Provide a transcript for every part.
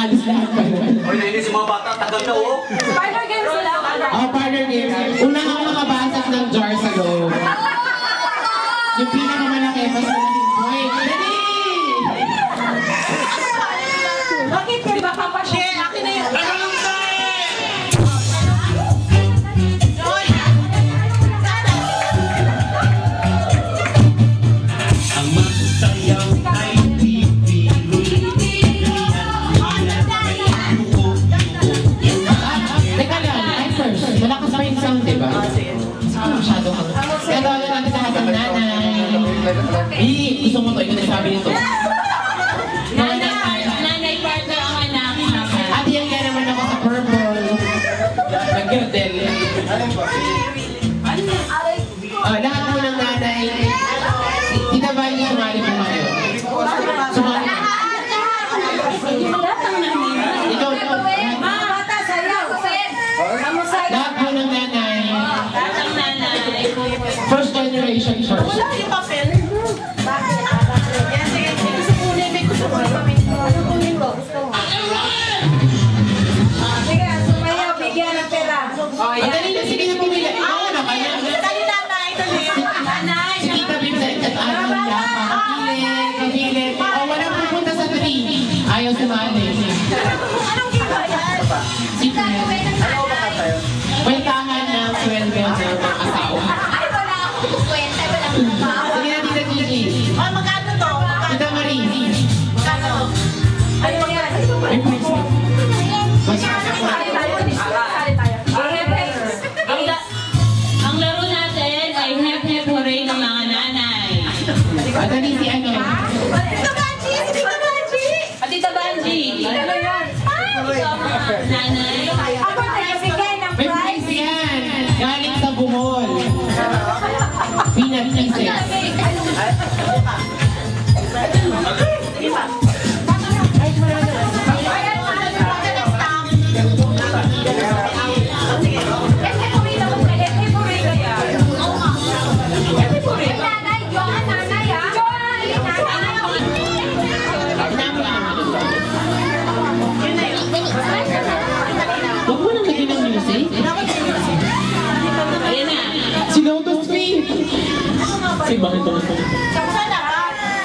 Alis lahat pa yun. Oy, nainis yung mga bata. Tagal na, oh. Partner games sila. Partner games. Una kang makabasag ng jar sa loob. Yung pinakamalaki, mas malaking point. Dali! Bakit kayo ba kapatid? Akin na yun. Gusto mo to, ikaw nagsabi nito. Nanay partner ang anak. At yung yan naman ako sa purple. Nag-girdel. Lahat mo ng nanay. Tinabay niya, sumali po kayo. Sumali. Ikaw. Lahat mo ng nanay. First generation first. Madali na, sige na pumili. Ako na kaya. Si Tita Vincent at ano niya, kapilit. Walang pupunta sa 3. Ayaw sumali. Si Fred. Kwentahan ng sweldo ng mga asawa. Sige na, Tita Gigi. Tita Marie. Ay, please. Ang laro natin ay hep-hep hooray ng mga nanay. Madali si ano? Tita Banji! Ano yan? Nanay. Ako nagbigay ng May prize yan! Galing sa Bumol. Peanut pieces. Huwag mo nang lagyan ng music. Ayan na. Sinautos mo eh. Si bakit ito?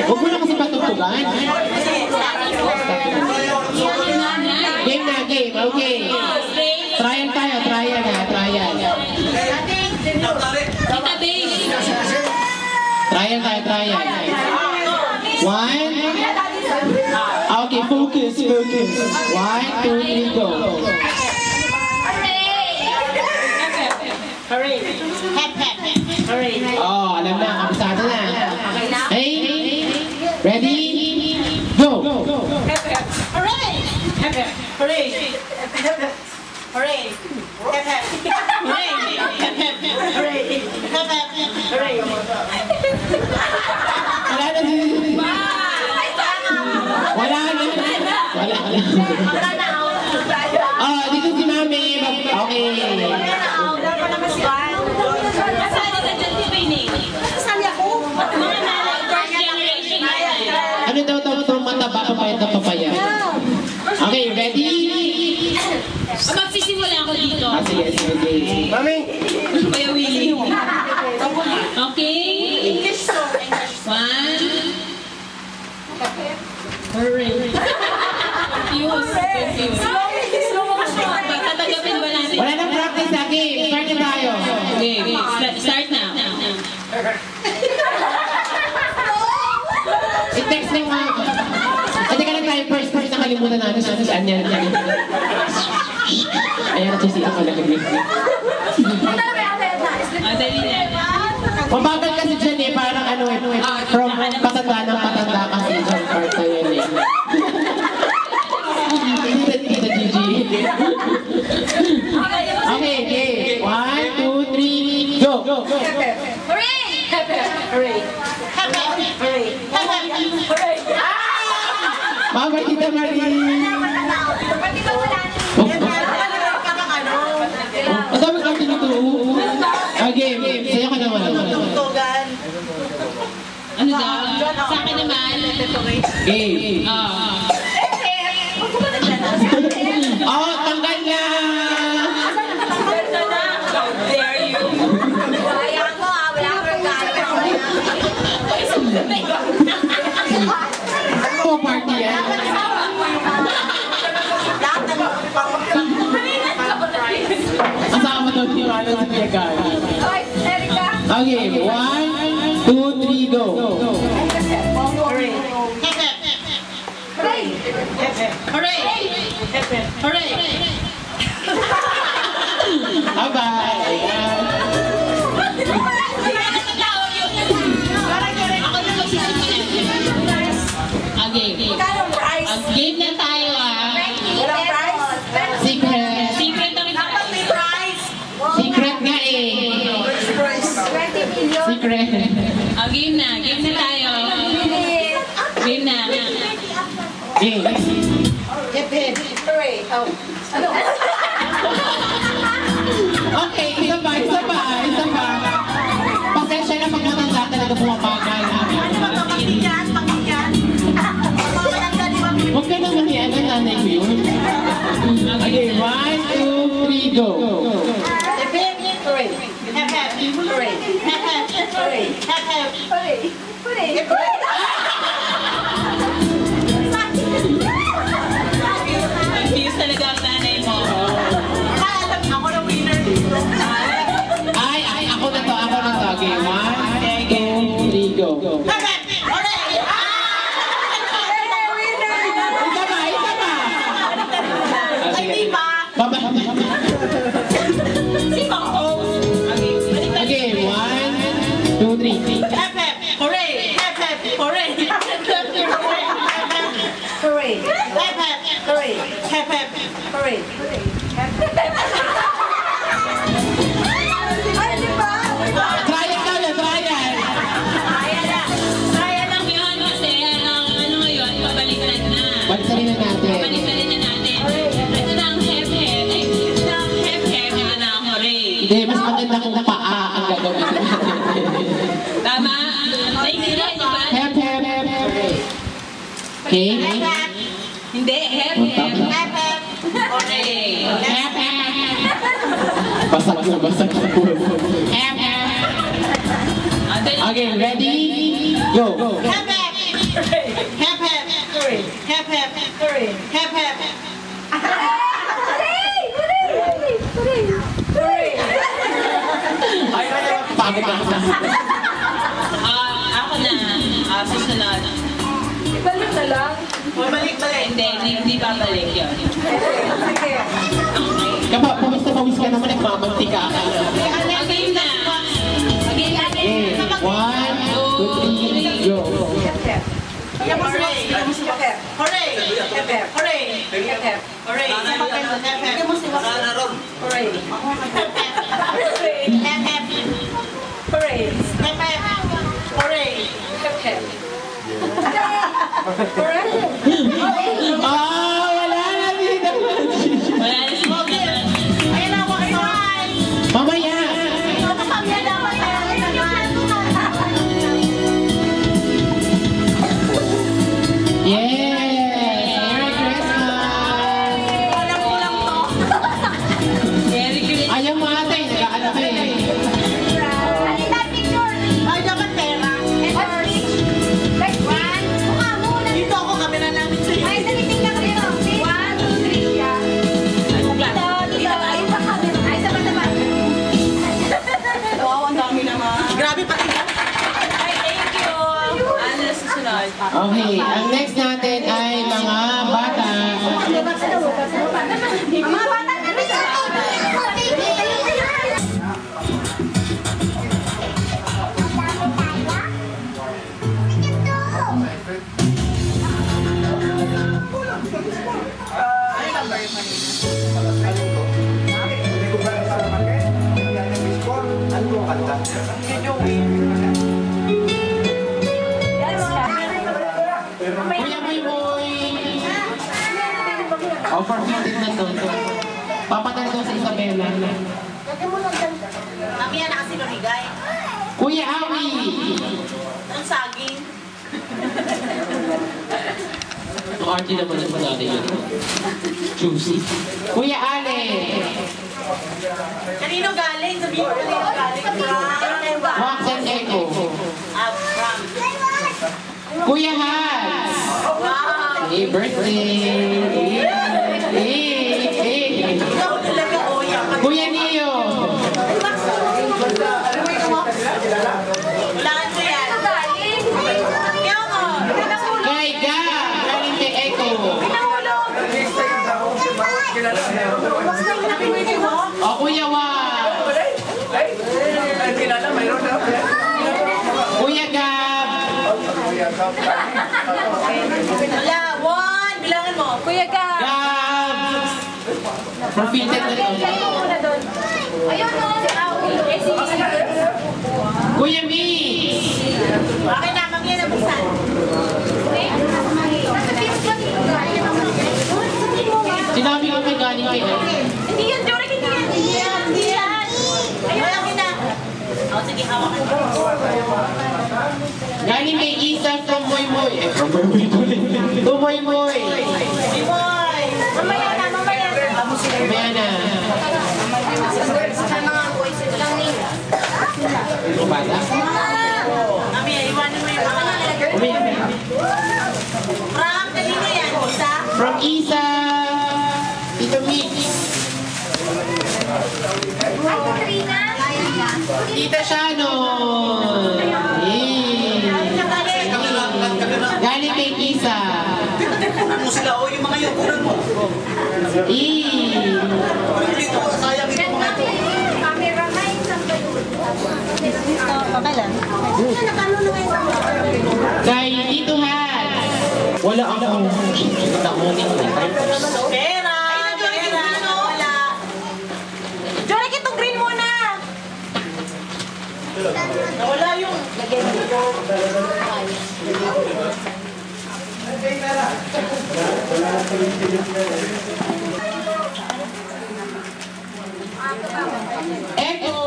Huwag mo na kasi patugtugan. Game na, game. Okay. Trial tayo, trial na, trial. Tita Base. Trial tayo, trial. 1. Okay, focus. 1, 2, 3, go. Hooray. Hooray. Oh, alam na, kabisado na. Hey, ready? Go! Hooray. Hooray. Hooray. Wala na si... Wala na. Dito si Mami. Okay. Kasali ka dyan, di ba yun? Kasali ako. Mga nanay, first generation na yan. Ano daw ito? Mataba, papayat na papayat. Okay, ready? Magsisimula ako dito. Sige. Mami! Kuya Willie. Okay? English to. 1. Hooray. Confused. Slow mo kasi. Tatagapin ba natin? Wala nang practice sa game. Start na tayo. Okay, start na. I-text na yung mga... Teka lang tayo. First nakalimutan natin siya. Saan yan? Ayan, nagsisita ko lang. Dali na. Mabagal kasi dyan eh. Parang ano eh. From patanda ng patanda kasi dyan. Part na yun eh. Tita Gigi. Okay, okay. 1, 2, 3, go! Hooray! Hooray! Hooray! Hooray! Mama, Tita Marie! Ang dami kang tinutuo. Game. Sa'yo ka naman. Ano daw? Sa akin naman. Game. Oh, party yan. Asama daw si Manong si Kuya Gary. Okay, 1, 2, 3, go. Hooray! Hooray! Bye-bye. Okay. Game na tayo ah. Secret. Secret ang Secret nga eh. Secret. game na tayo. Game na. Game. Okay, isa pa. Pasensya na pag matanda talaga pumapagal. Huwag ka naman yan, ang nanay ko yun. Okay, 1, 2, 3, go. Confused talaga ang nanay mo. Ay, ako na to. Okay, 1, 2, 3, go. Isa pa. Baba. Okay, 1, 2, 3. Trial. Kaya lang yun kasi ang ano ngayon, pabaliktad na. Balisarin na natin. Pabaliktad na natin. Ito na ang hep-hep. Ito na ang hep-hep. Ito na ang hooray. Hindi, mas maganda kung paa ang gagawin natin. Tama? Naintindihan niyo ba? Hep. Okay? Hindi, hep-hep. Hooray. Hep. Basag na po. Hep. Okay, ready? Go. Pagod na. Ako na. Susunod. Hindi babalik yun. Kapag pawis ka naman, nagmamantika ka. Okay na. Okay, 1, 2, 3, go. Wala na dito. Wala na si Mamaya. Yes! Merry Christmas! Merry Christmas. Ayaw mo ate, nag-aalak eh. Okay, ang next natin ay mga bata. Mga bata na rin Kuya Boy! Offer meeting na to. Papatal daw sa Isabela. Mamaya na kasi lumigay. Kuya Awi! Ang saging. Ang arty naman ang natin yun. Juicy. Kuya Ale! Kanino galing? Sabihin ko kanino galing. Wax and Echo. From. Kuya Hans! Wow! Hey, birthday! Ikaw talaga, oh, yan. Kuya Neo! Walaan ko yan. Ikaw mo. Kay Gab! Galing kay Echo! O, Kuya Wang! Kuya Gab! Wala, one. Bilangan mo. Kuya Ga. Gab! Profited na ito. Ayun o. Kuya Mi! Okay na, mamaya na buksan. Sinabi ko kay galing kay Echo. Hindi yan, Jory, hindi yan. Hindi yan. Ayun, okay na. Oh, sige, hawakan mo. Galing kay Isa from Moy Moy. From Moy Moy tuloy. To Moy Moy. Si Boy. Mamaya na, mamaya na. Mamaya na. Sa mga boys, ito lang nila. Ito bata. Mamaya, iwanan mo yung mga. From, kanina yan. Isa. From Isa. Tito Mix. Ay, Katrina. Tita Shannon. Galing kay Isa. Kunan mo sila, oh, yung mga yung kunan mo. Dito, sayang ito mga ito. Camera na yung sampay. Okay lang. Kay Tito Hans. Wala akong nakunin ko. Pera. Pera. Wala. Jory, itong green muna. Wala yung... Echo!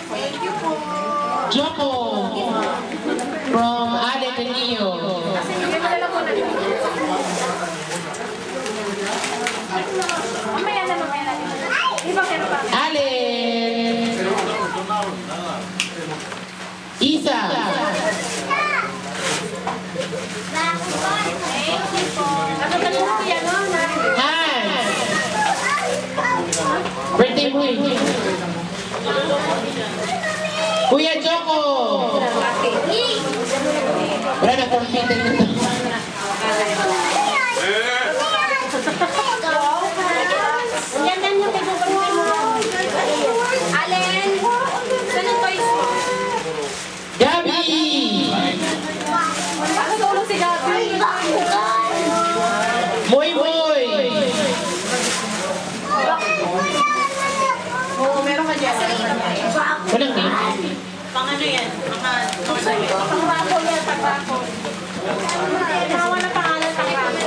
Thank you po. Joko! From Ale de Neo. Mamaya na, mamaya na. Di ba meron pa? Ale! Isa! Nakatalo ko yan, no? Hans! Birthday boy! Kuya Joko! Wala na, forfeited nito. Yan lang yung pinupin mo. Allen! Saan ang toys mo? Gabi! Paano tulong si Gabi? Moy Moy! Oo, meron ka dyan. Walang name. Pang ano yan? Pang-raffle yan, pang-raffle. Tawa na pangalan, pang-raffle.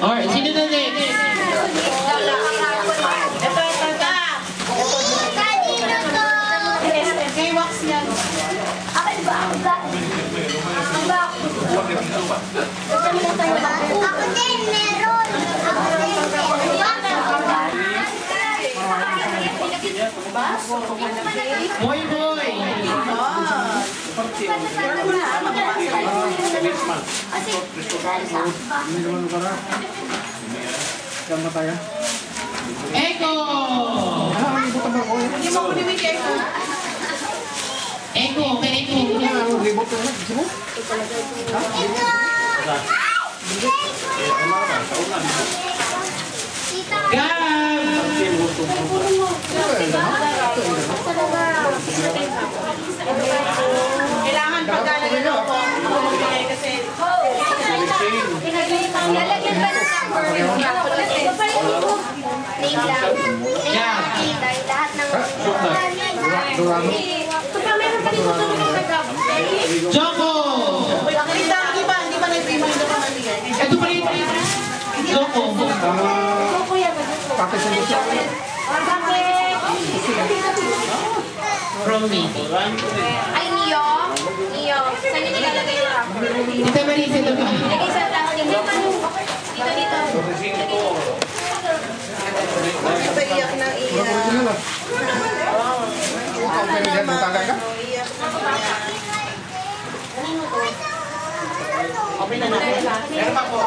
Or, sino na next? Ito. Kay Wax yan. Akin ba? Ang ba? Ang ba? Ako din, meron. Ako din, Moy Moy! Echo! Hindi mo ko ni Mickey. Echo, kay Echo. Gab! Kailangan pagkalagay ako. Ako magbigay kasi... Lalagyan ba ng number? Ito pa yung name lang. Yeah. Dahil lahat ng... Ito pa meron pa dito sa mga kagab. Joko! Hindi ba na-primo yung naman magbigay? Ito pa rin. Joko. Kuya ba? Bakit? From me. Ay, Neo. Neo. Saan yung nilalagay yung rapper? Tita Marisa, ito ba? Lagay sa tao dito. Dito. Lagay Iyak na iyak. Ano naman? Iyak na iyak. Open na natin. Meron pa po.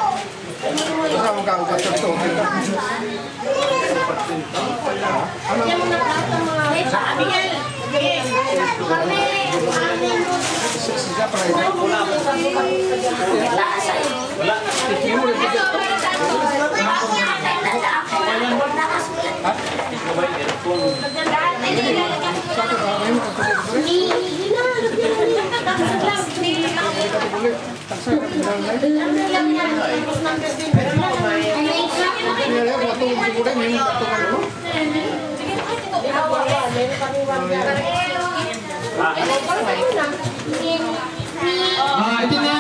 Ito na.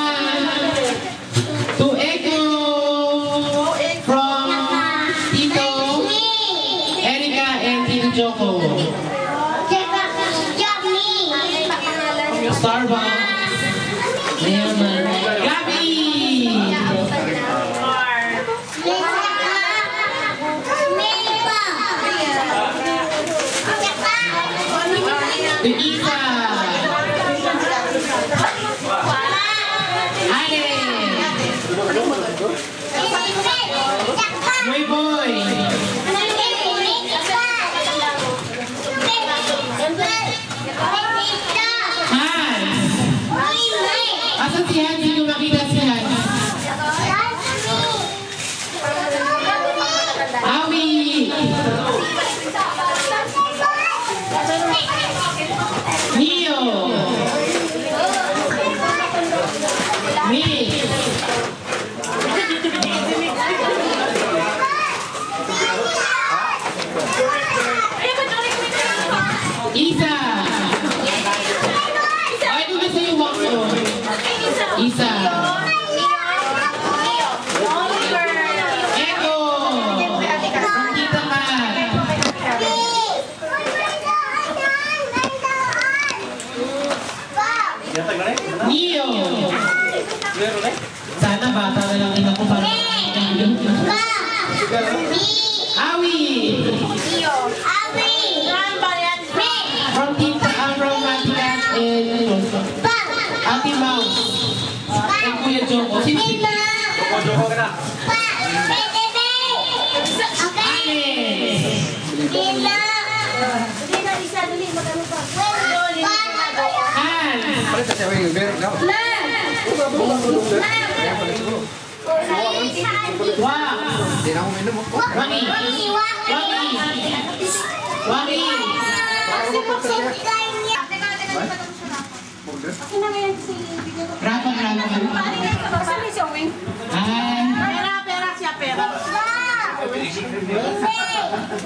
To Echo from Tito Erica and Tito Choco. Starbucks. Ayan na. Gabi! To Isa! Ale! Boy Boy! Hans! Asan si Hans? Hindi ko makita si Hans. Awi! Neo! Me! Isa! Ay, ito na sa'yo, Wako. Isa! Echo! Tita Kat! Neo! Sana bata na lang ina ko para Awi! From Tita from Matikas and Ate Mouse and Kuya Choco. Sino? Joko ka na.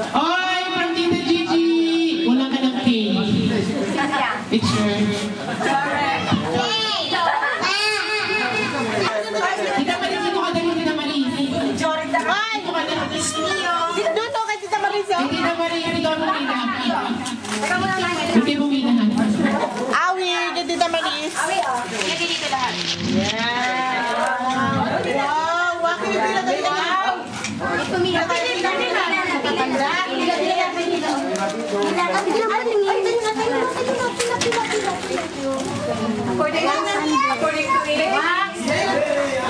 Oy, from Tita Gigi! Kulang ka ng pin. Picture. Tita Maris, dito ka dali, Tita Maris. Dito ka dali. Dito kay Tita Marisa. Tita Maris, dito ka dali. Hindi mo minahan. Awi, kay Tita Maris. Dito lahat. Wow, wakil pila tayo. Pumila tayo.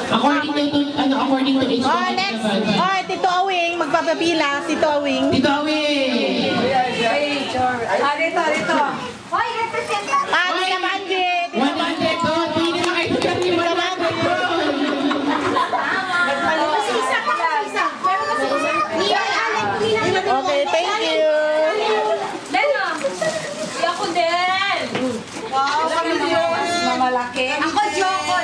According to each Oh, next. Oh, Tito Awing, magpapapila. Tito Awing. Tito Awing! Dito. Tita Manji. 100 doon! Pwede na kayo sa team 100 doon! Okay, thank you. Ako din! Wow, kami mamalaki. Ako, Joko!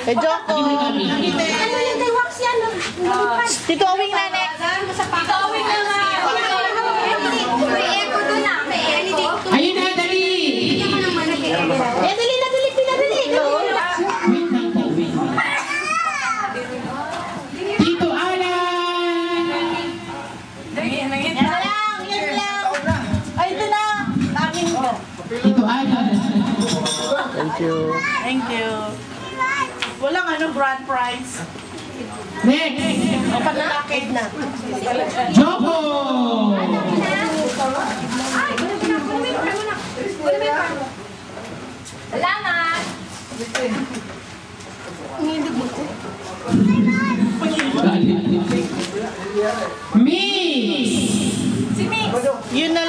Kay Joko. Ano yung kay Wax yan? Tito Awing na next. Ito, awin na nga! May echo doon na. May echo. Ayun na, dali! Dali. Wait lang po, wait lang. Tito Alan! Yan lang. Ay, ito na. Akin ko. Tito Alan! Thank you. Walang grand prize. Next! O panalakid na. Joko! Salamat! Miss! Si Mix. Yun na